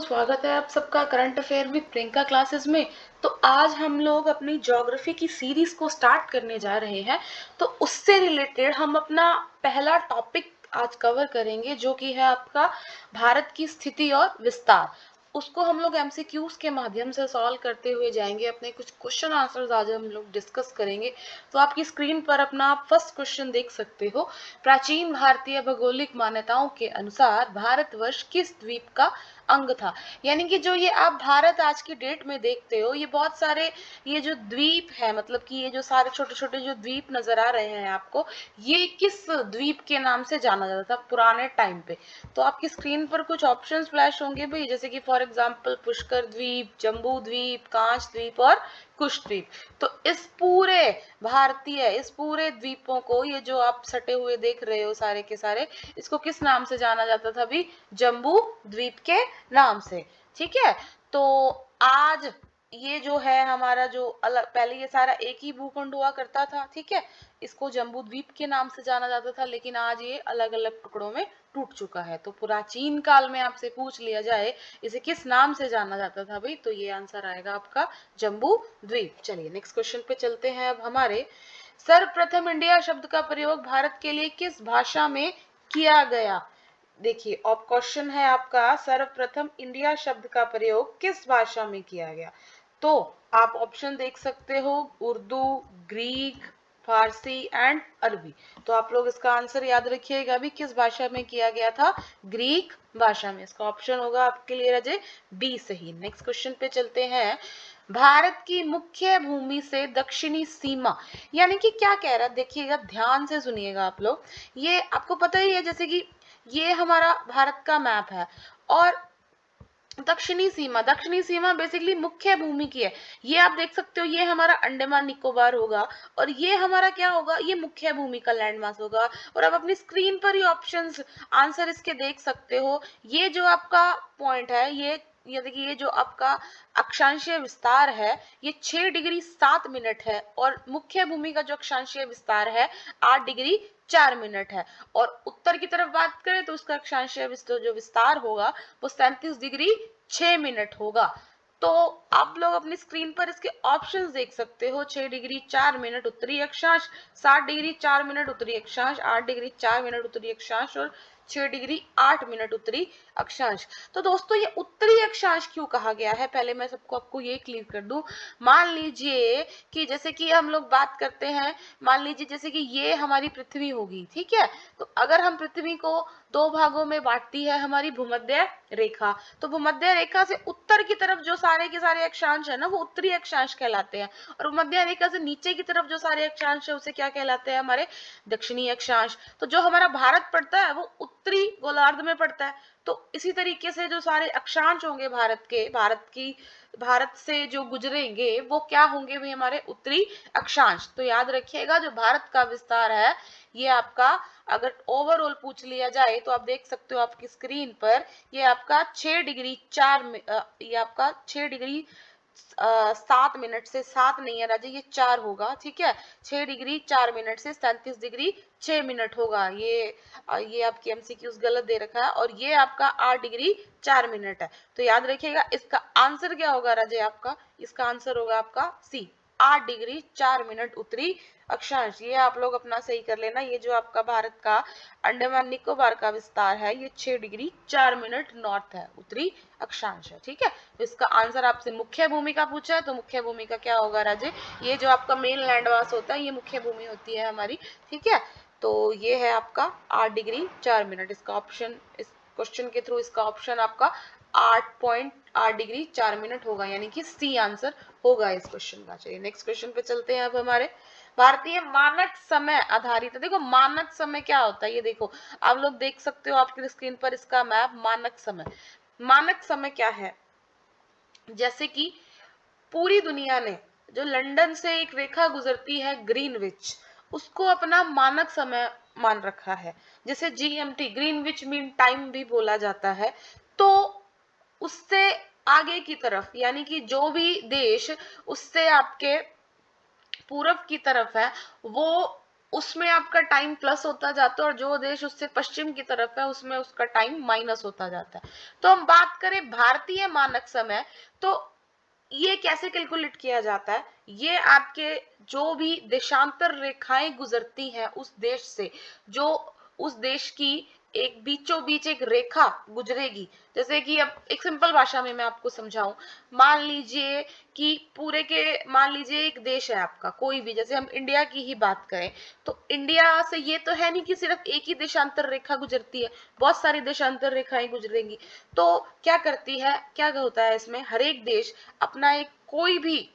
स्वागत है आप सबका current affair with Priyanka classes में। तो आज हम लोग अपनी ज्योग्राफी की सीरीज को स्टार्ट करने जा रहे हैं। तो उससे रिलेटेड हम अपना पहला टॉपिक आज कवर करेंगे, जो कि है आपका भारत की स्थिति और विस्तार। उसको हम लोग एमसीक्यूज के माध्यम से सॉल्व करते हुए जाएंगे। अपने कुछ क्वेश्चन आंसर्स आज हम लोग डिस्कस करेंगे। तो आपकी स्क्रीन पर अपना फर्स्ट क्वेश्चन देख सकते हो। प्राचीन भारतीय भौगोलिक मान्यताओं के अनुसार भारतवर्ष किस द्वीप का अंग था? यानी कि जो ये आप भारत आज की डेट में देखते हो, ये बहुत सारे ये जो द्वीप है, मतलब कि ये जो सारे छोटे छोटे जो द्वीप नजर आ रहे हैं आपको, ये किस द्वीप के नाम से जाना जाता था पुराने टाइम पे? तो आपकी स्क्रीन पर कुछ ऑप्शंस फ्लैश होंगे भाई, जैसे कि फॉर एग्जांपल पुष्कर द्वीप, जम्बू द्वीप, कांच द्वीप और कुश द्वीप। तो इस पूरे द्वीपों को, ये जो आप सटे हुए देख रहे हो सारे के सारे, इसको किस नाम से जाना जाता था भी? जम्बू द्वीप के नाम से। ठीक है। तो आज ये जो है हमारा जो अलग, पहले ये सारा एक ही भूखंड हुआ करता था, ठीक है, इसको जम्बू द्वीप के नाम से जाना जाता था, लेकिन आज ये अलग अलग टुकड़ों में टूट चुका है। तो प्राचीन काल में आपसे पूछ लिया जाए इसे किस नाम से जाना जाता था भाई, तो ये आंसर आएगा आपका जम्बू द्वीप। चलिए नेक्स्ट क्वेश्चन पे चलते हैं। अब हमारे सर्वप्रथम इंडिया शब्द का प्रयोग भारत के लिए किस भाषा में किया गया? देखिए, अब क्वेश्चन है आपका, सर्वप्रथम इंडिया शब्द का प्रयोग किस भाषा में किया गया? तो आप ऑप्शन देख सकते हो, उर्दू, ग्रीक, फारसी एंड अरबी। तो आप लोग इसका आंसर याद रखिएगा भी, किस भाषा में किया गया था? ग्रीक भाषा में। इसका ऑप्शन होगा आपके लिए राजे बी सही। नेक्स्ट क्वेश्चन पे चलते हैं। भारत की मुख्य भूमि से दक्षिणी सीमा, यानी कि क्या कह रहा है, देखिएगा ध्यान से सुनिएगा आप लोग। ये आपको पता ही है, जैसे कि ये हमारा भारत का मैप है, और दक्षिणी सीमा बेसिकली मुख्य भूमि की है। ये आप देख सकते हो, ये हमारा अंडमान निकोबार होगा, और ये हमारा क्या होगा? ये मुख्य भूमि का लैंडमास होगा। और अब अपनी स्क्रीन पर ये ऑप्शंस आंसर इसके देख सकते हो। ये जो आपका पॉइंट है, ये देखिए, ये जो आपका अक्षांशीय विस्तार है, ये 6 डिग्री 7 मिनट है, और मुख्य भूमि का जो अक्षांशीय विस्तार है 8 डिग्री 4 मिनट है। और उत्तर की तरफ बात करें तो उसका अक्षांशीय जो विस्तार होगा वो 37 डिग्री 6 मिनट होगा। तो आप लोग अपनी स्क्रीन पर इसके ऑप्शंस देख सकते हो। 6 डिग्री 4 मिनट उत्तरी अक्षांश, 7 डिग्री 4 मिनट उत्तरी अक्षांश, 8 डिग्री 4 मिनट उत्तरी अक्षांश और 6 डिग्री 8 मिनट उत्तरी अक्षांश। तो दोस्तों, ये उत्तरी अक्षांश क्यों कहा गया है, पहले मैं आपको ये क्लियर कर दूं। मान लीजिए कि जैसे कि हम लोग बात करते हैं, मान लीजिए जैसे कि ये हमारी पृथ्वी होगी, ठीक है। तो अगर हम पृथ्वी को 2 भागों में बांटती है हमारी भूमध्य रेखा, तो भूमध्य रेखा से उत्तर की तरफ जो सारे के सारे अक्षांश है ना, वो उत्तरी अक्षांश कहलाते हैं। और भूमध्य रेखा से नीचे की तरफ जो सारे अक्षांश है उसे क्या कहलाते हैं? हमारे दक्षिणी अक्षांश। तो जो हमारा भारत पड़ता है वो उत्तरी गोलार्ध में पड़ता है। तो इसी तरीके से जो सारे अक्षांश होंगे भारत से जो गुजरेंगे वो क्या होंगे भी? हमारे उत्तरी अक्षांश। तो याद रखिएगा, जो भारत का विस्तार है ये आपका, अगर ओवरऑल पूछ लिया जाए तो आप देख सकते हो आपकी स्क्रीन पर, ये आपका 6 डिग्री 4 ये आपका 6 डिग्री 7 मिनट से, 7 नहीं है राजा, ये 4 होगा, ठीक है। 6 डिग्री 4 मिनट से 37 डिग्री 6 मिनट होगा। ये आपकी एमसीक्यूज गलत दे रखा है, और ये आपका 8 डिग्री 4 मिनट है। तो याद रखिएगा, इसका आंसर क्या होगा राजे? आपका इसका आंसर होगा आपका सी, 8 डिग्री 4 मिनट उत्तरी अक्षांश। ये आप लोग अपना सही कर लेना। ये जो आपका भारत का अंडमान निकोबार का विस्तार है, ये 6 डिग्री 4 मिनट नॉर्थ है, उत्तरी अक्षांश है, ठीक है। तो इसका आंसर आपसे मुख्य भूमि का पूछा है, तो मुख्य भूमि का क्या होगा राजे? ये जो आपका मेन लैंडमास होता है, ये मुख्य भूमि होती है हमारी, ठीक है। तो ये है आपका 8 डिग्री 4 मिनट। इसका ऑप्शन, इस क्वेश्चन के थ्रू इसका ऑप्शन आपका 8 डिग्री 4 मिनट होगा, यानी कि सी आंसर होगा इस क्वेश्चन का। चलिए नेक्स्ट क्वेश्चन पे चलते हैं। अब हमारे भारतीय मानक समय आधारित है। देखो मानक समय क्या होता है, ये देखो आप लोग देख सकते हो आपकी स्क्रीन पर इसका मैप। मानक समय क्या है? जैसे कि पूरी दुनिया ने, जो लंदन से एक रेखा गुजरती है ग्रीनविच, उसको अपना मानक समय मान रखा है। जैसे जीएमटी, ग्रीनविच मीन टाइम भी बोला जाता है। तो उससे आगे की तरफ, यानी कि जो भी देश उससे आपके पूरब की तरफ है, वो उसमें आपका टाइम प्लस होता जाता है और जो देश उससे पश्चिम की तरफ है उसमें उसका टाइम माइनस होता जाता है। तो हम बात करें भारतीय मानक समय, तो ये कैसे कैलकुलेट किया जाता है, ये आपके जो भी देशांतर रेखाएं गुजरती हैं उस देश से, जो उस देश की एक बीचों बीच एक रेखा गुजरेगी, जैसे कि अब एक सिंपल भाषा में मैं आपको समझाऊं, मान लीजिए कि पूरे के, मान लीजिए एक देश है आपका कोई भी, जैसे हम इंडिया की ही बात करें, तो इंडिया से ये तो है नहीं कि सिर्फ एक ही देशांतर रेखा गुजरती है, बहुत सारी देशांतर रेखाएं गुजरेंगी। तो क्या करती है, क्या होता है इसमें, हर एक देश अपना एक कोई भी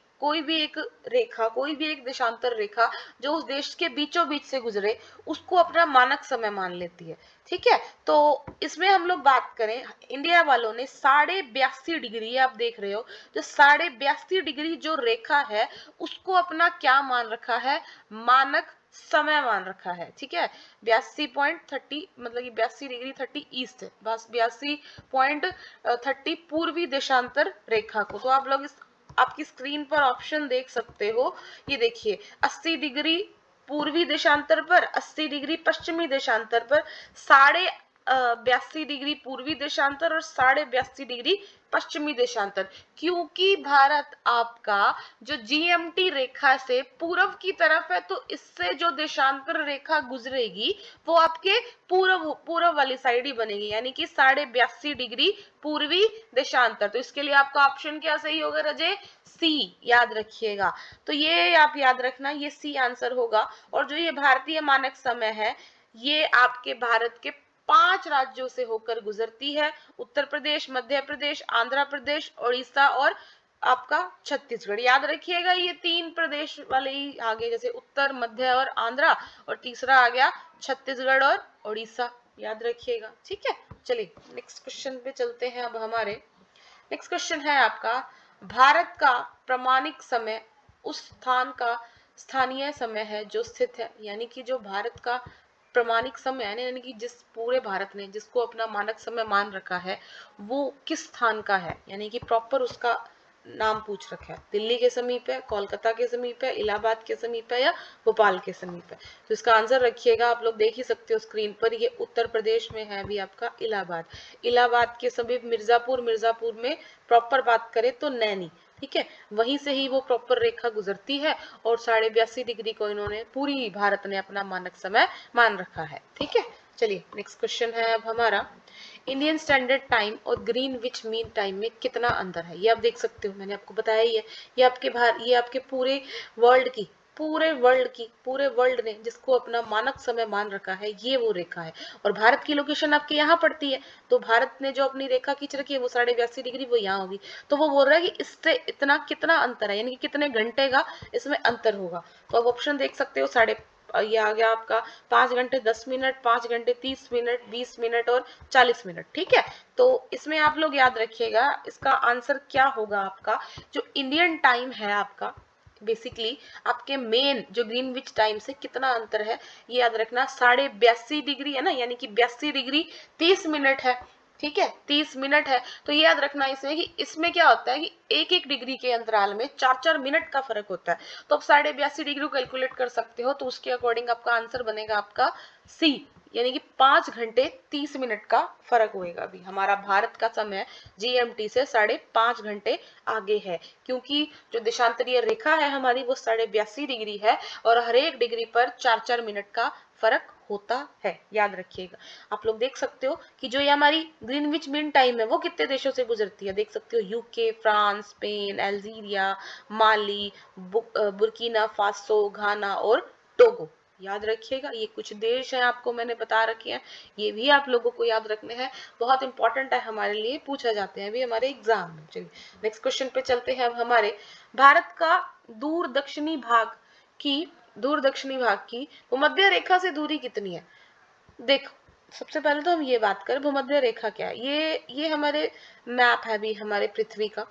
एक रेखा, कोई भी एक देशांतर रेखा जो उस देश के बीचों बीच से गुजरे, उसको अपना मानक समय मान लेती है। ठीक है, तो इसमें हम लोग बात करें, इंडिया वालों ने 82.5 डिग्री, आप देख रहे हो, जो 82.5 डिग्री जो रेखा है उसको अपना क्या मान रखा है, मानक समय मान रखा है। ठीक है, 82.30 मतलब कि 82 डिग्री 30 ईस्ट है, बस 82.30 पूर्वी देशांतर रेखा को। तो आप लोग इस आपकी स्क्रीन पर ऑप्शन देख सकते हो, ये देखिए 80 डिग्री पूर्वी देशांतर पर, 80 डिग्री पश्चिमी देशांतर पर, 82.5 डिग्री पूर्वी देशांतर और 82.5 डिग्री पश्चिमी देशांतर। क्योंकि भारत आपका जो जीएमटी रेखा से पूर्व की तरफ है, तो इससे जो देशांतर रेखा गुजरेगी वो आपके पूर्व वाली साइड ही बनेगी, यानी कि 82.5 डिग्री पूर्वी देशांतर। तो इसके लिए आपका ऑप्शन क्या सही होगा रजे, सी, याद रखिएगा। तो ये आप याद रखना, ये सी आंसर होगा। और जो ये भारतीय मानक समय है, ये आपके भारत के 5 राज्यों से होकर गुजरती है, उत्तर प्रदेश, मध्य प्रदेश, आंध्र प्रदेश, उड़ीसा और आपका छत्तीसगढ़। याद रखिएगा, ये 3 प्रदेश वाले ही आगे, जैसे उत्तर, मध्य और आंध्र, और तीसरा आ गया छत्तीसगढ़ और उड़ीसा, याद रखिएगा। ठीक है, चलिए नेक्स्ट क्वेश्चन पे चलते हैं। अब हमारे नेक्स्ट क्वेश्चन है आपका, भारत का प्रमाणिक समय उस स्थान का स्थानीय समय है जो स्थित है, यानी कि जो भारत का प्रमाणिक समय है, यानी कि जिस पूरे भारत ने जिसको अपना मानक समय मान रखा है, वो किस स्थान का है, यानी कि प्रॉपर उसका नाम पूछ रखा है, दिल्ली के समीप है, कोलकाता के समीप है, इलाहाबाद के समीप है या भोपाल के समीप है। तो इसका आंसर रखिएगा, आप लोग देख ही सकते हो स्क्रीन पर, ये उत्तर प्रदेश में है अभी आपका इलाहाबाद। इलाहाबाद के समीप मिर्जापुर, मिर्जापुर में प्रॉपर बात करें तो नैनी। ठीक है, वहीं से ही वो प्रॉपर रेखा गुजरती है और 82.5 डिग्री को इन्होंने पूरी भारत ने अपना मानक समय मान रखा है। ठीक है, चलिए नेक्स्ट क्वेश्चन है अब हमारा, इंडियन स्टैंडर्ड टाइम और ग्रीनविच मीन टाइम में कितना अंतर है। ये आप देख सकते हो, मैंने आपको बताया ही है, ये आपके पूरे वर्ल्ड ने जिसको अपना मानक समय मान रखा है, ये वो रेखा है। और भारत की लोकेशन आपके यहाँ पड़ती है, तो भारत ने जो अपनी रेखा खींच रखी है वो 82.5 डिग्री वो यहाँ होगी। तो वो बोल रहा है कि इससे इतना कितना अंतर है, यानी कि कितने घंटे का इसमें अंतर होगा। तो आप ऑप्शन देख सकते हो, ये आ गया आपका 5 घंटे 10 मिनट, 5 घंटे 30 मिनट, 20 मिनट और 40 मिनट। ठीक है, तो इसमें आप लोग याद रखिएगा, इसका आंसर क्या होगा आपका, जो इंडियन टाइम है आपका, बेसिकली आपके मेन जो ग्रीनविच टाइम से कितना अंतर है, ये याद रखना, 82.5 डिग्री है ना, यानी कि 82 डिग्री 30 मिनट है। ठीक है, 30 मिनट है। तो ये याद रखना इसमें कि इसमें क्या होता है कि एक एक डिग्री के अंतराल में 4-4 मिनट का फर्क होता है। तो आप 82.5 डिग्री को कैलकुलेट कर सकते हो, तो उसके अकॉर्डिंग आपका आंसर बनेगा आपका सी, यानी कि 5 घंटे 30 मिनट का फर्क होएगा। अभी हमारा भारत का समय जीएमटी से 5.5 घंटे आगे है, क्योंकि जो देशांतरीय रेखा है हमारी वो 82.5 डिग्री है और हर एक डिग्री पर 4-4 मिनट का फर्क होता है, याद रखिएगा। आप लोग देख सकते हो कि जो ये हमारी ग्रीनविच मीन टाइम है वो कितने देशों से गुजरती है, देख सकते हो, यूके, फ्रांस, स्पेन, अल्जीरिया, माली, बुर्किना फासो, घाना और टोगो। याद रखिएगा, ये कुछ देश हैं आपको मैंने बता रखे हैं, ये भी आप लोगों को याद रखने हैं, बहुत इंपॉर्टेंट है हमारे लिए, पूछा जाते हैं भी हमारे एग्जाम में। चलिए नेक्स्ट क्वेश्चन पे चलते हैं। अब हमारे भारत का दूर दक्षिणी भाग की भूमध्य रेखा से दूरी कितनी है। देखो, सबसे पहले तो हम ये बात करें भूमध्य रेखा क्या है। ये हमारे मैप है भी हमारे पृथ्वी का,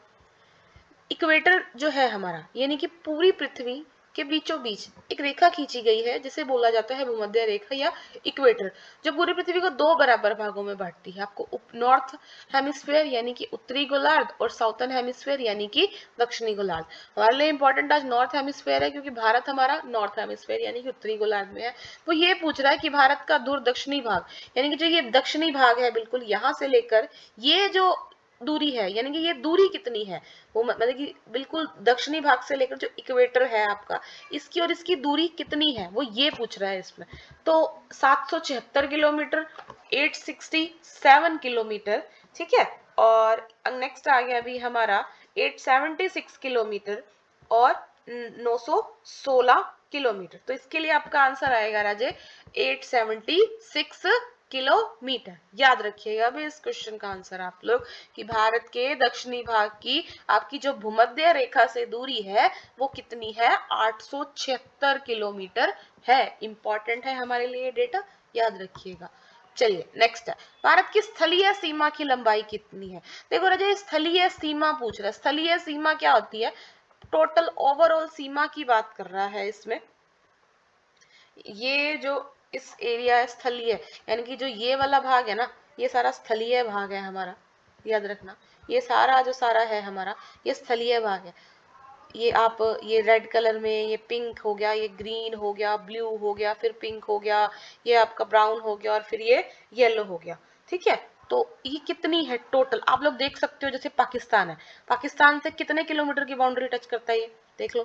इक्वेटर जो है हमारा, यानी कि पूरी पृथ्वी के बीचों बीच एक रेखा खींची गई है जिसे बोला जाता है भूमध्य रेखा या इक्वेटर, जो पूरी पृथ्वी को दो बराबर भागों में बांटती है। आपको नॉर्थ हेमिस्फीयर यानी कि उत्तरी गोलार्ध और साउथर्न हेमिस्फीयर यानी कि दक्षिणी गोलार्ध। हमारे लिए इंपॉर्टेंट आज नॉर्थ हेमिस्फीयर है क्योंकि भारत हमारा नॉर्थ हेमिस्फीयर यानी कि उत्तरी गोलार्ध में है। वो ये पूछ रहा है कि भारत का दूर दक्षिणी भाग यानी कि जो ये दक्षिणी भाग है बिल्कुल यहाँ से लेकर ये जो दूरी है यानी कि ये दूरी कितनी है, वो मतलब कि बिल्कुल दक्षिणी भाग से लेकर जो इक्वेटर है आपका इसकी और इसकी दूरी कितनी है वो ये पूछ रहा है इसमें। तो 776 किलोमीटर, 867 किलोमीटर, ठीक है। और नेक्स्ट आ गया अभी हमारा 876 किलोमीटर और 916 किलोमीटर। तो इसके लिए आपका आंसर आएगा राजे 876 किलोमीटर। याद रखिएगा अभी इस क्वेश्चन का आंसर आप लोग कि भारत के दक्षिणी भाग की आपकी जो भूमध्य रेखा से दूरी है वो कितनी है, 876 किलोमीटर है। इंपॉर्टेंट है हमारे लिए डेटा, याद रखिएगा। चलिए नेक्स्ट है, भारत की स्थलीय सीमा की लंबाई कितनी है। देखो राजा स्थलीय सीमा पूछ रहा है, स्थलीय सीमा क्या होती है, टोटल ओवरऑल सीमा की बात कर रहा है इसमें। ये जो इस एरिया स्थलीय यानी कि जो ये वाला भाग है ना ये सारा स्थलीय भाग है हमारा, याद रखना। ये सारा जो सारा है हमारा ये स्थलीय भाग है। ये आप ये रेड कलर में ये पिंक हो गया, ये ग्रीन हो गया, ब्लू हो गया, फिर पिंक हो गया, ये आपका ब्राउन हो गया और फिर ये येलो हो गया, ठीक है। तो ये कितनी है टोटल आप लोग देख सकते हो। जैसे पाकिस्तान है, पाकिस्तान से कितने किलोमीटर की बाउंड्री टच करता है ये देख लो,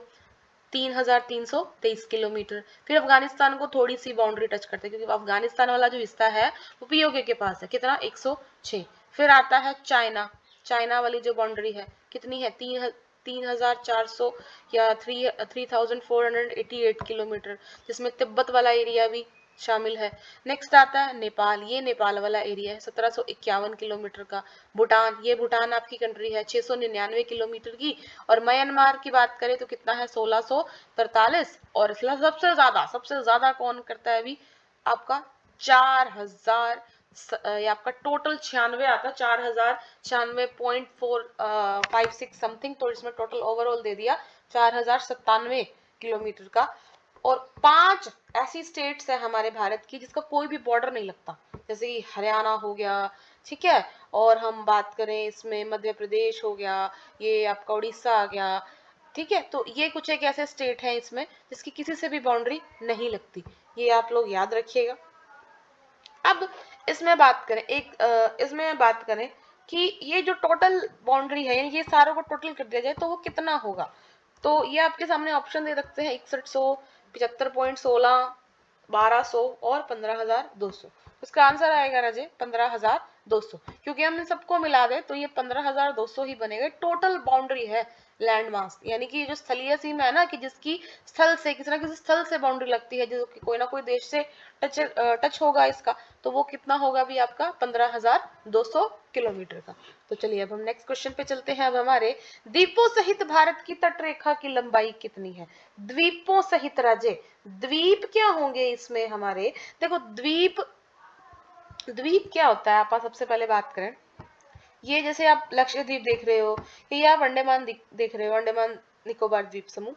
3323 किलोमीटर। फिर अफगानिस्तान को थोड़ी सी बाउंड्री टच करते हैं क्योंकि अफगानिस्तान वाला जो हिस्सा है वो पीओके के पास है, कितना 106। फिर आता है चाइना, चाइना वाली जो बाउंड्री है कितनी है 3400 या 3488 किलोमीटर, जिसमें तिब्बत वाला एरिया भी शामिल है। नेक्स्ट आता है नेपाल, ये नेपाल वाला एरिया है 1751 किलोमीटर का। भूटान, ये भूटान आपकी कंट्री है 699 किलोमीटर की। और म्यांमार की बात करें तो कितना है 1643। और सबसे ज्यादा कौन करता है अभी आपका 4000, ये आपका टोटल 96 आता है, 4096.456 समथिंग। तो इसमें टोटल ओवरऑल दे दिया 4097 किलोमीटर का। और 5 ऐसी स्टेट्स है हमारे भारत की जिसका कोई भी बॉर्डर नहीं लगता, जैसे कि हरियाणा हो गया, ठीक है। और हम बात करें इसमें मध्य प्रदेश हो गया, ये आपका उड़ीसा आ गया, ठीक है। तो ये कुछ एक ऐसे स्टेट है इसमें जिसकी किसी से भी बाउंड्री नहीं लगती, ये आप लोग याद रखिएगा। अब इसमें बात करें इसमें बात करें कि ये जो टोटल बाउंड्री है यानी ये सारों को टोटल कर दिया जाए तो वो कितना होगा। तो ये आपके सामने ऑप्शन दे रखते हैं 6100, 75.16, 1200 और 15,200। इसका आंसर आएगा राजे 15,200, क्योंकि हम इन सबको मिला दे तो ये 15,200 ही बनेगा। टोटल बाउंड्री है लैंड मास, यानी कि जो स्थलीय सीमा है ना कि जिसकी स्थल से किसी ना किसी स्थल से बाउंड्री लगती है, जो कि कोई ना कोई देश से टच होगा इसका, तो वो कितना होगा भी आपका 15,200 किलोमीटर का। तो चलिए अब हम नेक्स्ट क्वेश्चन पे चलते हैं। अब हमारे द्वीपों सहित भारत की तटरेखा की लंबाई कितनी है। द्वीपों सहित राजे, द्वीप क्या होंगे इसमें हमारे, देखो द्वीप, द्वीप क्या होता है आप सबसे पहले बात करें। ये जैसे आप लक्षद्वीप देख रहे हो, ये आप अंडमान देख रहे हो, अंडमान निकोबार द्वीप समूह।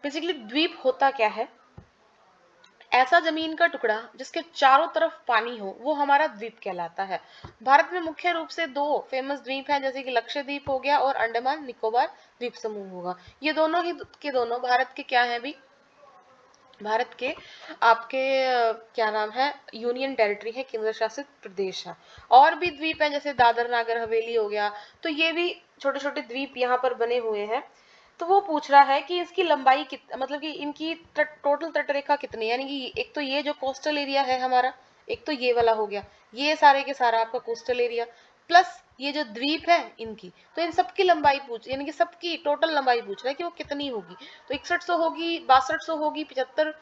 बेसिकली द्वीप होता क्या है, ऐसा जमीन का टुकड़ा जिसके चारों तरफ पानी हो वो हमारा द्वीप कहलाता है। भारत में मुख्य रूप से 2 फेमस द्वीप हैं, जैसे कि लक्षद्वीप हो गया और अंडमान निकोबार द्वीप समूह होगा। ये दोनों ही के दोनों भारत के क्या हैं भी, भारत के आपके क्या नाम है, यूनियन टेरिटरी है, केंद्र शासित प्रदेश है। और भी द्वीप हैं जैसे दादर नागर हवेली हो गया, तो ये भी छोटे छोटे द्वीप यहाँ पर बने हुए हैं। तो वो पूछ रहा है कि इसकी लंबाई मतलब कि इनकी टोटल तटरेखा कितनी है, यानी कि एक तो ये जो कोस्टल एरिया है हमारा, एक तो ये वाला हो गया, ये सारे के सारा आपका कोस्टल एरिया, प्लस ये जो द्वीप है इनकी, तो इन सबकी लंबाई पूछ यानी कि सबकी टोटल लंबाई पूछ रहा है कि वो कितनी होगी। तो 6100 होगी, 6200 होगी, 75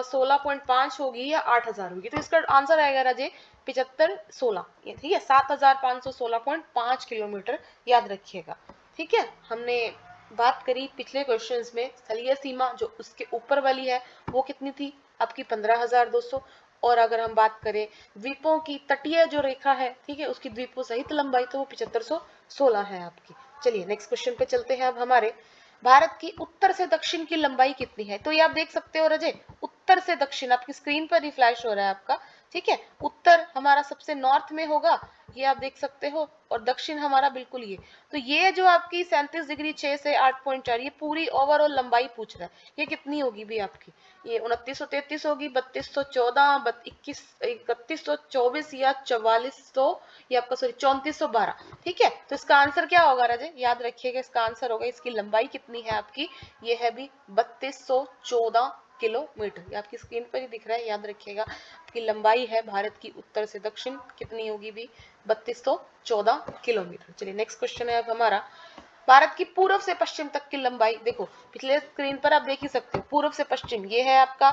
16.5 होगी या 8000 होगी। तो इसका आंसर आएगा राजे 7516, ठीक है, 7516.5 किलोमीटर, याद रखिएगा। ठीक है, हमने बात करी पिछले क्वेश्चंस में स्थलीय सीमा जो उसके ऊपर वाली है वो कितनी थी आपकी 15,200। और अगर हम बात करें द्वीपों की तटीय जो रेखा है, ठीक है, उसकी द्वीपों सहित लंबाई तो वो 7516 है आपकी। चलिए नेक्स्ट क्वेश्चन पे चलते हैं अब हमारे। भारत की उत्तर से दक्षिण की लंबाई कितनी है? तो ये आप देख सकते हो रजे, उत्तर से दक्षिण आपकी स्क्रीन पर ही फ्लैश हो रहा है आपका, ठीक है। उत्तर हमारा सबसे नॉर्थ में होगा, ये आप देख सकते हो, और दक्षिण हमारा बिल्कुल ये। तो ये जो आपकी 37 डिग्री 6 से 8.4, ये पूरी ओवरऑल लंबाई पूछ रहा है, ये कितनी होगी भी आपकी? ये 2933 होगी, 3214, 3124 या 4400, ये आपका सॉरी 3412, ठीक है। तो इसका आंसर क्या होगा राजे? याद रखिएगा, इसका आंसर होगा, इसकी लंबाई कितनी है आपकी? ये है भी 3214 किलोमीटर, ये आपकी स्क्रीन पर ही दिख रहा है, याद रखिएगा। आपकी लंबाई है भारत की उत्तर से दक्षिण, कितनी होगी भी? 3214 किलोमीटर। चलिए नेक्स्ट क्वेश्चन है अब हमारा, भारत की पूर्व से पश्चिम तक की लंबाई। देखो पिछले स्क्रीन पर आप देख ही सकते हो, पूर्व से पश्चिम ये है आपका,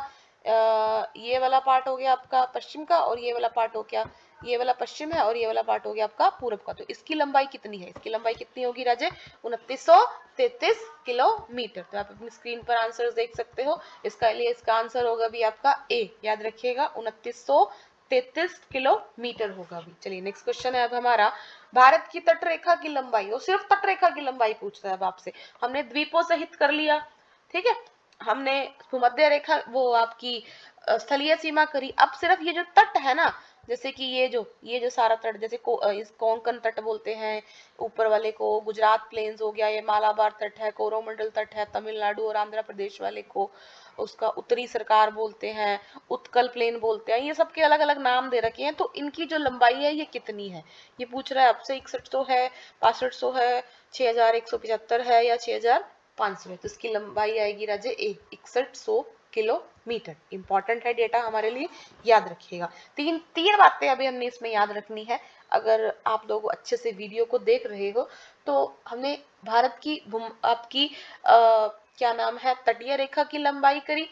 ये वाला पार्ट हो गया आपका पश्चिम का, और ये वाला पार्ट हो गया, ये वाला पश्चिम है, और ये वाला पार्ट हो गया आपका पूर्व का। तो इसकी लंबाई कितनी है? इसकी लंबाई कितनी होगी राजे? 2933 किलोमीटर। तो आप अपनी स्क्रीन पर आंसर देख सकते हो, इसका लिए इसका आंसर होगा भी आपका ए, याद रखिएगा 2933 किलोमीटर होगा भी। चलिए नेक्स्ट क्वेश्चन है अब हमारा, भारत की तट रेखा की लंबाई, और सिर्फ तट रेखा की लंबाई पूछ रहा है अब आपसे। हमने द्वीपों सहित कर लिया, ठीक है, हमने भूमध्य रेखा वो आपकी स्थलीय सीमा करी, अब सिर्फ ये जो तट है ना, जैसे कि ये जो सारा तट, जैसे इस कोंकण तट बोलते हैं ऊपर वाले को, गुजरात प्लेन्स हो गया, ये मालाबार तट है, कोरोमंडल तट है, तमिलनाडु और आंध्र प्रदेश वाले को उसका उत्तरी सरकार बोलते हैं, उत्कल प्लेन बोलते हैं, ये सबके अलग अलग नाम दे रखे हैं। तो इनकी जो लंबाई है ये कितनी है, ये पूछ रहा है आपसे। 6100 है, 6500 है, 6175 है, या 6500 है। तो इसकी लंबाई आएगी राजे ए, 6100 किलोमीटर। इंपॉर्टेंट है डेटा हमारे लिए, याद रखिएगा। तीन तीन बातें अभी हमने इसमें याद रखनी है। अगर आप लोग अच्छे से वीडियो को देख रहे हो तो हमने भारत की आपकी क्या नाम है, तटीय रेखा की लंबाई करी,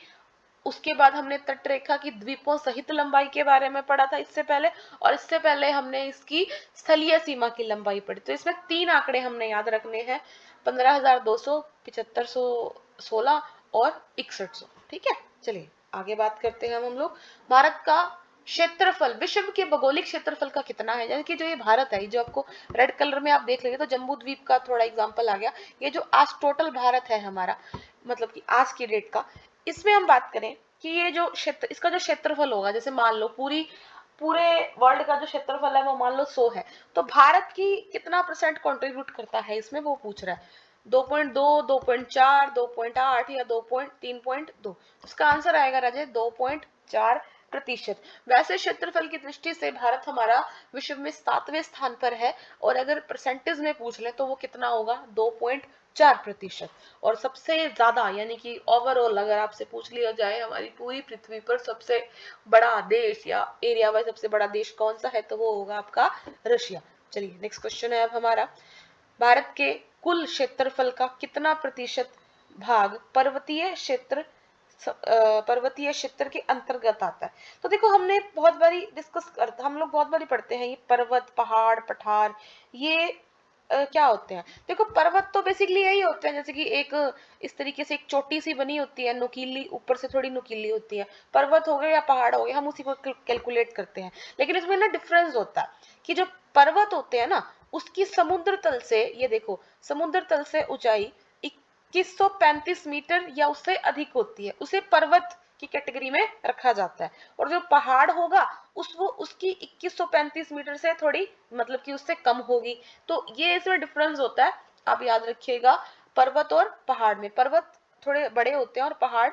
उसके बाद हमने तट रेखा की द्वीपों सहित लंबाई के बारे में पढ़ा था इससे पहले, और इससे पहले हमने इसकी स्थलीय सीमा की लंबाई पढ़ी। तो इसमें तीन आंकड़े हमने याद रखने हैं, 15,200, 7516 और 6100, ठीक है। चलिए आगे बात करते हैं हम लोग, भारत का क्षेत्रफल, विश्व के भौगोलिक क्षेत्रफल का कितना है? यानी कि जो ये भारत है, जो आपको रेड कलर में आप देख लेंगे, तो जम्बू द्वीप का थोड़ा एग्जांपल आ गया। ये जो आज टोटल भारत है हमारा, मतलब कि आज की डेट का, इसमें हम बात करें कि ये जो क्षेत्र, इसका जो क्षेत्रफल होगा, जैसे मान लो पूरे वर्ल्ड का जो क्षेत्रफल है वो मान लो 100 है, तो भारत की कितना परसेंट कंट्रीब्यूट करता है इसमें, वो पूछ रहा है। 2.2, 2.4, 2.8 या 3.2? इसका आंसर आएगा राजे 2.4%। वैसे क्षेत्रफल की दृष्टि से भारत हमारा विश्व में 7वें स्थान पर है, और अगर परसेंटेज में पूछ ले तो वो कितना होगा? 2.4%। और सबसे ज्यादा यानी कि ओवरऑल अगर आपसे पूछ लिया जाए हमारी पूरी पृथ्वी पर सबसे बड़ा देश या एरिया वाइज सबसे बड़ा देश कौन सा है, तो वो होगा आपका रशिया। चलिए नेक्स्ट क्वेश्चन है अब हमारा, भारत के कुल क्षेत्रफल का कितना प्रतिशत भाग पर्वतीय क्षेत्र के अंतर्गत आता है? तो देखो हमने बहुत बारी हम लोग बहुत बारी पढ़ते हैं ये पर्वत, पहाड़, पठार, ये क्या होते हैं। देखो पर्वत तो बेसिकली यही होते हैं, जैसे कि एक इस तरीके से एक चोटी सी बनी होती है, नुकीली, ऊपर से थोड़ी नुकीली होती है, पर्वत हो गए या पहाड़ हो गए, हम उसी को कैलकुलेट करते हैं। लेकिन इसमें ना डिफरेंस होता है कि जो पर्वत होते हैं ना, उसकी समुद्र तल से, ये देखो समुद्र तल से ऊंचाई 2135 मीटर या उससे अधिक होती है, उसे पर्वत की कैटेगरी में रखा जाता है। और जो पहाड़ होगा उसकी 2135 मीटर से थोड़ी, मतलब कि उससे कम होगी। तो ये इसमें डिफरेंस होता है, आप याद रखिएगा। पर्वत और पहाड़ में पर्वत थोड़े बड़े होते हैं और पहाड़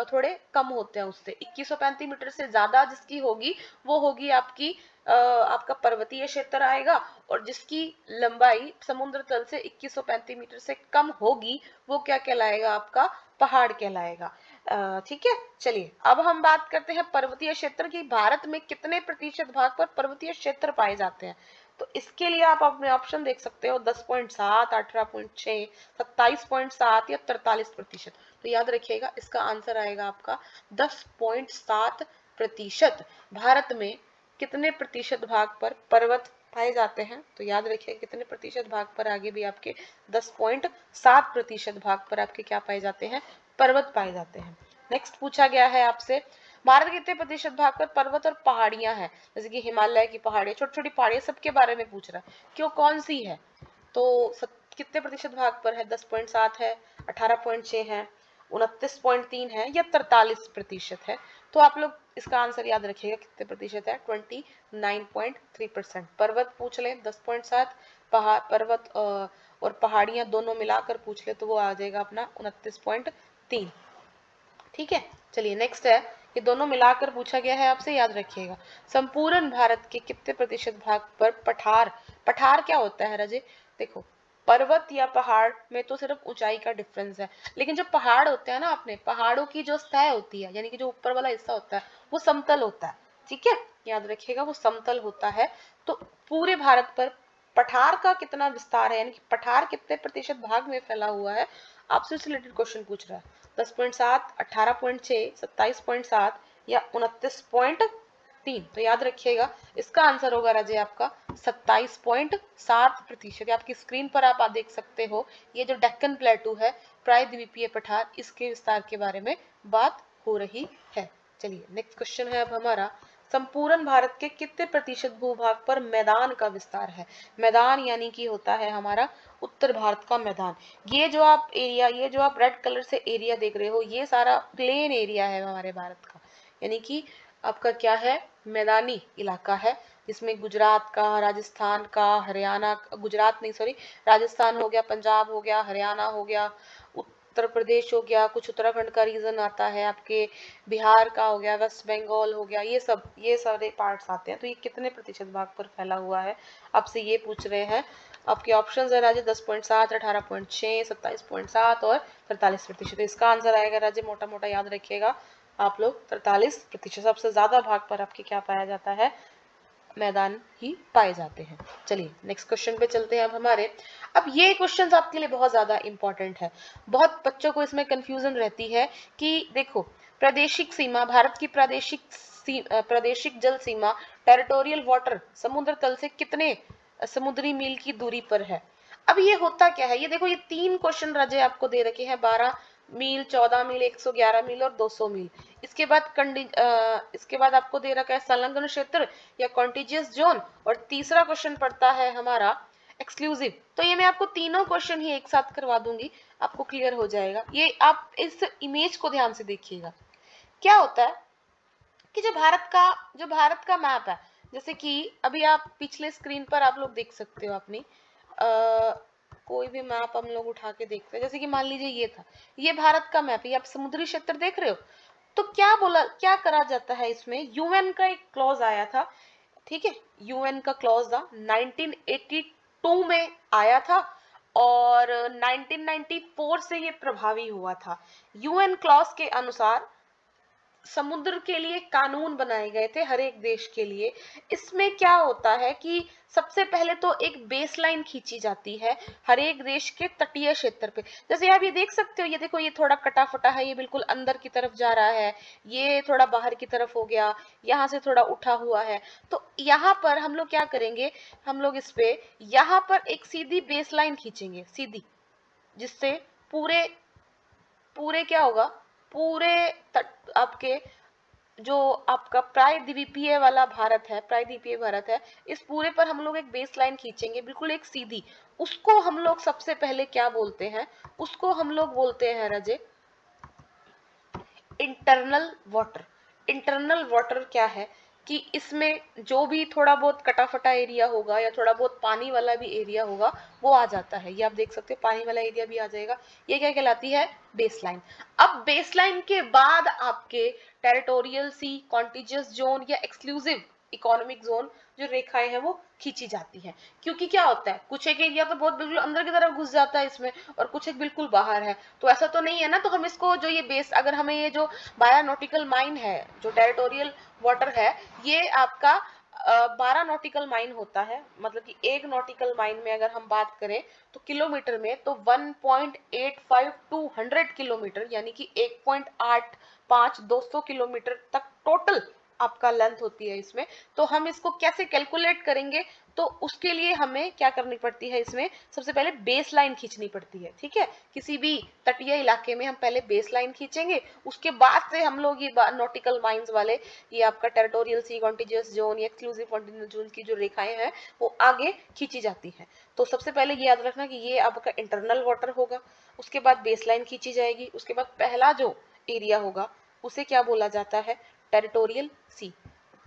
थोड़े कम होते हैं उससे। 2135 मीटर से ज्यादा जिसकी होगी वो होगी आपकी आपका पर्वतीय क्षेत्र आएगा, और जिसकी लंबाई समुद्र तल से 2135 मीटर से कम होगी वो क्या कहलाएगा? आपका पहाड़ कहलाएगा। ठीक है। चलिए अब हम बात करते हैं पर्वतीय क्षेत्र की, भारत में कितने प्रतिशत भाग पर पर्वतीय क्षेत्र पाए जाते हैं? तो इसके लिए आप अपने ऑप्शन देख सकते हो, 10.7, 18.6, 27.7 या 43%। तो याद रखिएगा इसका आंसर आएगा आपका 10.7%। भारत में कितने प्रतिशत भाग पर पर्वत पाए जाते हैं? तो याद रखिए कितने प्रतिशत भाग पर, आगे भी आपके 10.7% भाग पर आपके क्या पाए जाते हैं? पर्वत पाए जाते हैं। नेक्स्ट पूछा गया है आपसे, भारत कितने प्रतिशत भाग पर पर्वत और पहाड़ियां हैं? जैसे कि हिमालय की पहाड़ियां, छोटी छोटी पहाड़ियां, सबके बारे में पूछ रहा है, क्यों, कौन सी है? तो कितने प्रतिशत भाग पर है? 10.7 है, 18.6 है, 29.3 है या 43% है? तो आप लोग इसका आंसर याद रखिएगा कितने प्रतिशत है, 29.3%। पर्वत पूछ ले 10.7, पर्वत और पहाड़ियां दोनों मिलाकर पूछ ले तो वो आ जाएगा अपना 29.3। ठीक है, चलिए नेक्स्ट है, ये दोनों मिलाकर पूछा गया है आपसे, याद रखिएगा। संपूर्ण भारत के कितने प्रतिशत भाग पर पठार, पठार क्या होता है राजे? देखो, पर्वत या पहाड़ में तो सिर्फ ऊंचाई का डिफरेंस है, लेकिन जो पहाड़ होते हैं ना, अपने पहाड़ों की जो सतह होती है, यानी कि जो ऊपर वाला हिस्सा होता है वो समतल होता है। ठीक है, याद रखिएगा वो समतल होता है। तो पूरे भारत पर पठार का कितना विस्तार है, यानी कि पठार कितने प्रतिशत भाग में फैला हुआ है, आपसे उससे रिलेटेड क्वेश्चन पूछ रहा है। 10.7, 18.6, 27.7 या 29.3। तो याद रखिएगा इसका आंसर होगा राजे आपका 27.7%। आपकी स्क्रीन पर आप देख सकते हो, ये जो डेक्कन प्लेटू है, प्रायद्वीपीय पठार, इसके विस्तार के बारे में बात हो रही है। चलिए नेक्स्ट क्वेश्चन है अब हमारा, संपूर्ण भारत के कितने प्रतिशत भूभाग पर मैदान का विस्तार है? मैदान यानी कि होता है हमारा उत्तर भारत का मैदान। ये जो आप एरिया, ये जो आप रेड कलर से एरिया देख रहे हो, ये सारा प्लेन एरिया है हमारे भारत का, यानी कि आपका क्या है, मैदानी इलाका है, जिसमें गुजरात का, राजस्थान का, हरियाणा, गुजरात नहीं सॉरी, राजस्थान हो गया, पंजाब हो गया, हरियाणा हो गया, उत्तर प्रदेश हो गया, कुछ उत्तराखंड का रीजन आता है, आपके बिहार का हो गया, वेस्ट बंगाल हो गया, ये सारे पार्ट्स आते हैं। तो ये कितने प्रतिशत भाग पर फैला हुआ है, आपसे ये पूछ रहे हैं। आपके ऑप्शन है राजे 10.7, 18.6, 27.7 और 43%। इसका आंसर आएगा राजे, मोटा मोटा याद रखिएगा आप लोग, 43%। सबसे ज्यादा भाग पर आपके क्या पाया जाता है, मैदान ही पाए जाते हैं। चलिए नेक्स्ट क्वेश्चन पे चलते हैं अब हमारे। अब ये क्वेश्चंस आपके लिए बहुत ज्यादा इंपॉर्टेंट है, बहुत बच्चों को इसमें कंफ्यूजन रहती है कि देखो, प्रादेशिक सीमा, भारत की प्रादेशिक जल सीमा, टेरिटोरियल वाटर, समुद्र तल से कितने समुद्री मील की दूरी पर है? अब ये होता क्या है, ये देखो, ये 3 क्वेश्चन राजे आपको दे रखे हैं, 12 मील, 14 मील, 111 मील और 200 मील। इसके बाद इसके बाद आपको दे रखा है संलग्न क्षेत्र या कॉन्टिजियस जोन, और तीसरा क्वेश्चन पड़ता है हमारा एक्सक्लूसिव। तो ये मैं आपको तीनों क्वेश्चन ही एक साथ करवा दूंगी, आपको क्लियर हो जाएगा। ये आप इस इमेज को ध्यान से देखिएगा। क्या होता है कि जो भारत का मैप है, जैसे कि अभी आप पिछले स्क्रीन पर आप लोग देख सकते हो अपनी, कोई भी मैप हम लोग उठा के देखते हैं, जैसे कि मान लीजिए ये था, ये भारत का मैप है, ये आप समुद्री क्षेत्र देख रहे हो। तो क्या करा जाता है इसमें, यूएन का एक क्लॉज आया था, ठीक है, यूएन का क्लॉज था 1982 में आया था, और 1994 से ये प्रभावी हुआ था। यूएन क्लॉज के अनुसार समुद्र के लिए कानून बनाए गए थे हर एक देश के लिए। इसमें क्या होता है कि सबसे पहले तो एक बेसलाइन खींची जाती है हर एक देश के तटीय क्षेत्र पे। जैसे आप ये देख सकते हो, ये देखो, ये थोड़ा कटा फटा है, ये बिल्कुल अंदर की तरफ जा रहा है, ये थोड़ा बाहर की तरफ हो गया, यहाँ से थोड़ा उठा हुआ है। तो यहाँ पर हम लोग क्या करेंगे, हम लोग इस पे यहाँ पर एक सीधी बेसलाइन खींचेंगे, सीधी, जिससे पूरे पूरे क्या होगा, पूरे आपके जो आपका प्रायद्वीपीय वाला भारत है, प्रायद्वीपीय भारत है, इस पूरे पर हम लोग एक बेस लाइन खींचेंगे, बिल्कुल एक सीधी। उसको हम लोग सबसे पहले क्या बोलते हैं, उसको हम लोग बोलते हैं राजे इंटरनल वाटर। इंटरनल वाटर क्या है कि इसमें जो भी थोड़ा बहुत कटाफटा एरिया होगा या थोड़ा बहुत पानी वाला भी एरिया होगा वो आ जाता है। ये आप देख सकते हो, पानी वाला एरिया भी आ जाएगा। ये क्या कहलाती है, बेसलाइन। अब बेसलाइन के बाद आपके टेरिटोरियल सी, कॉन्टिजियस जोन या एक्सक्लूसिव इकोनॉमिक जोन जो रेखाएं हैं वो खींची जाती हैं। क्योंकि क्या होता है, कुछ एक एरिया तो बहुत बिल्कुल अंदर की तरफ घुस जाता है इसमें, और कुछ एक बिल्कुल बाहर है। तो ऐसा तो नहीं है ना, तो हम इसको जो ये बेस, अगर हमें ये जो बाया नॉटिकल माइन है, जो टेरिटोरियल वाटर है, ये आपका 12 नॉटिकल माइन होता है। मतलब कि एक नॉटिकल माइन में अगर हम बात करें तो किलोमीटर में, तो 1.85 टू 100 किलोमीटर, यानी कि 1.85 200 किलोमीटर तक टोटल आपका लेंथ होती है इसमें, तो हम इसको कैसे कैलकुलेट करेंगे, तो उसके लिए हमें क्या करनी पड़ती है, इसमें सबसे पहले बेस लाइन खींचनी पड़ती है, ठीक है। किसी भी तटीय इलाके में हम पहले बेस लाइन खींचेंगे, उसके बाद से हम लोग ये नॉटिकल माइंस वाले, ये आपका टेरिटोरियल सी, contiguous zone, exclusive contiguous zone की जो रेखाएं हैं वो आगे खींची जाती हैं। तो सबसे पहले ये याद रखना कि ये आपका इंटरनल वाटर होगा, उसके बाद बेस लाइन खींची जाएगी, उसके बाद पहला जो एरिया होगा उसे क्या बोला जाता है, टेरिटोरियल सी,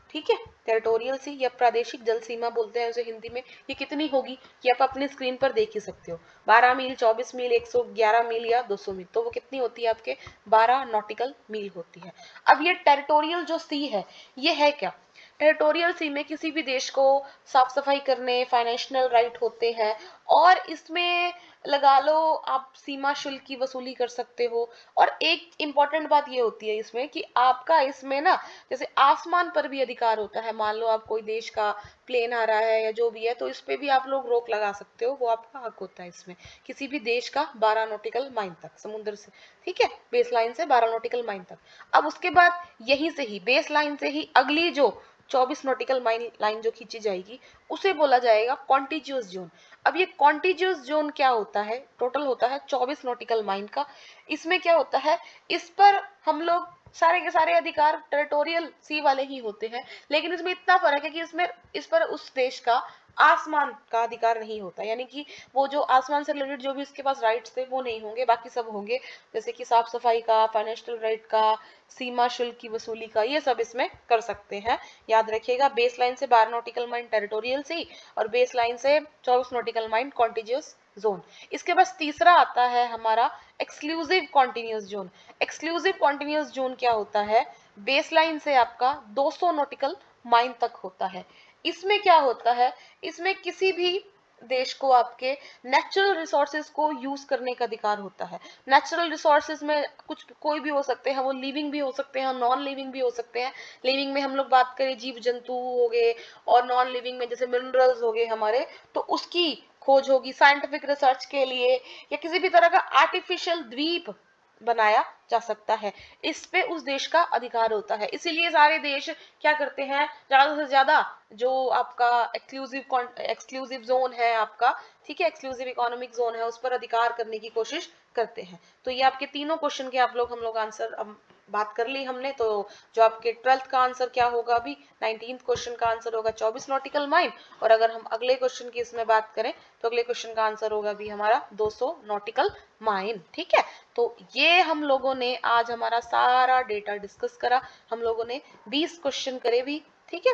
ठीक है। टेरिटोरियल सी या प्रादेशिक जल सीमा बोलते हैं उसे हिंदी में। ये कितनी होगी, ये आप अपनी स्क्रीन पर देख ही सकते हो, 12 मील, 24 मील, 111 मील या 200 मील, तो वो कितनी होती है आपके 12 नॉटिकल मील होती है। अब ये टेरिटोरियल जो सी है ये है क्या, टेरिटोरियल सी में किसी भी देश को साफ सफाई करने फाइनेंशियल राइट होते हैं, और इसमें लगा लो आप सीमा शुल्क की वसूली कर सकते हो। और एक इंपॉर्टेंट बात ये होती है इसमें कि आपका इसमें ना जैसे आसमान पर भी अधिकार होता है, मान लो आप कोई देश का प्लेन आ रहा है या जो भी है, तो इस पे भी आप लोग रोक लगा सकते हो, वो आपका हक होता है इसमें, किसी भी देश का 12 नॉटिकल माइल तक समुद्र से, ठीक है, बेस लाइन से 12 नॉटिकल माइल तक। अब उसके बाद यहीं से ही बेस लाइन से ही अगली जो 24 नॉटिकल माइल लाइन जो खींची जाएगी उसे बोला जाएगा कॉन्टिजियस जोन। अब ये कॉन्टिजियस जोन क्या होता है, टोटल होता है 24 नॉटिकल माइल का। इसमें क्या होता है, इस पर हम लोग सारे के सारे अधिकार टेरिटोरियल सी वाले ही होते हैं, लेकिन इसमें इतना फर्क है कि इसमें इस पर उस देश का आसमान का अधिकार नहीं होता, यानी कि वो जो आसमान से रिलेटेड जो भी इसके पास राइट्स थे वो नहीं होंगे, बाकी सब होंगे, जैसे कि साफ सफाई का, फाइनेंशियल राइट का, सीमा शुल्क की वसूली का, ये सब इसमें कर सकते हैं। याद रखिएगा, बेस लाइन से 12 नॉटिकल माइल टेरिटोरियल सी और बेस लाइन से 24 नॉटिकल माइल कॉन्टिजियस जोन। इसके बाद तीसरा आता है हमारा exclusive continuous zone. Exclusive continuous zone क्या होता है, बेस लाइन से आपका 200 नॉटिकल माइल तक होता है। इसमें क्या होता है, इसमें किसी भी देश को आपके नेचुरल रिसोर्सेज को यूज करने का अधिकार होता है। नेचुरल रिसोर्सेज में कुछ कोई भी हो सकते हैं, वो लिविंग भी हो सकते हैं, नॉन लिविंग भी हो सकते हैं। लिविंग में हम लोग बात करें जीव जंतु हो गए, और नॉन लिविंग में जैसे मिनरल्स हो गए हमारे, तो उसकी खोज होगी साइंटिफिक रिसर्च के लिए, या किसी भी तरह का आर्टिफिशियल द्वीप बनाया जा सकता है, इस पे उस देश का अधिकार होता है। इसीलिए सारे देश क्या करते हैं, ज्यादा से ज्यादा जो आपका एक्सक्लूसिव जोन है आपका, ठीक है, एक्सक्लूसिव इकोनॉमिक जोन है, उस पर अधिकार करने की कोशिश करते हैं। तो ये आपके तीनों क्वेश्चन के हम लोग आंसर अब बात कर ली हमने। तो जो आपके 12th का आंसर क्या होगा, अभी 19th क्वेश्चन का आंसर होगा 24 नॉटिकल माइल, और अगर हम अगले क्वेश्चन की इसमें बात करें तो अगले क्वेश्चन का आंसर होगा भी हमारा 200 नॉटिकल माइल, ठीक है। तो ये हम लोगों ने आज हमारा सारा डेटा डिस्कस करा, हम लोगों ने 20 क्वेश्चन करे भी, ठीक है।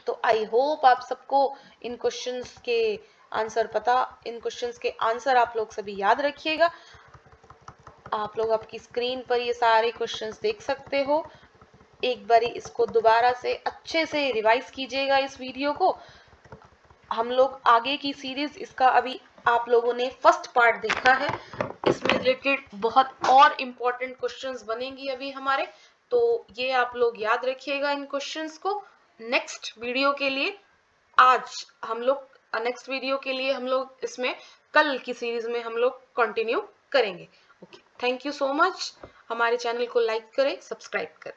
तो आई होप आप सबको इन क्वेश्चंस के इन क्वेश्चंस के आंसर आप लोग सभी याद रखिएगा। आप लोग आपकी स्क्रीन पर ये सारे क्वेश्चंस देख सकते हो, एक बारी इसको दोबारा से अच्छे से रिवाइज कीजिएगा इस वीडियो को। हम लोग आगे की सीरीज इसका अभी आप लोगों ने फर्स्ट पार्ट देखा है, इसमें रिलेटेड बहुत और इम्पोर्टेंट क्वेश्चंस बनेंगी अभी हमारे, तो ये आप लोग याद रखिएगा इन क्वेश्चंस को। नेक्स्ट वीडियो के लिए हम लोग इसमें कल की सीरीज में हम लोग कंटिन्यू करेंगे। Okay, thank you so much. हमारे चैनल को लाइक करें, सब्सक्राइब करें।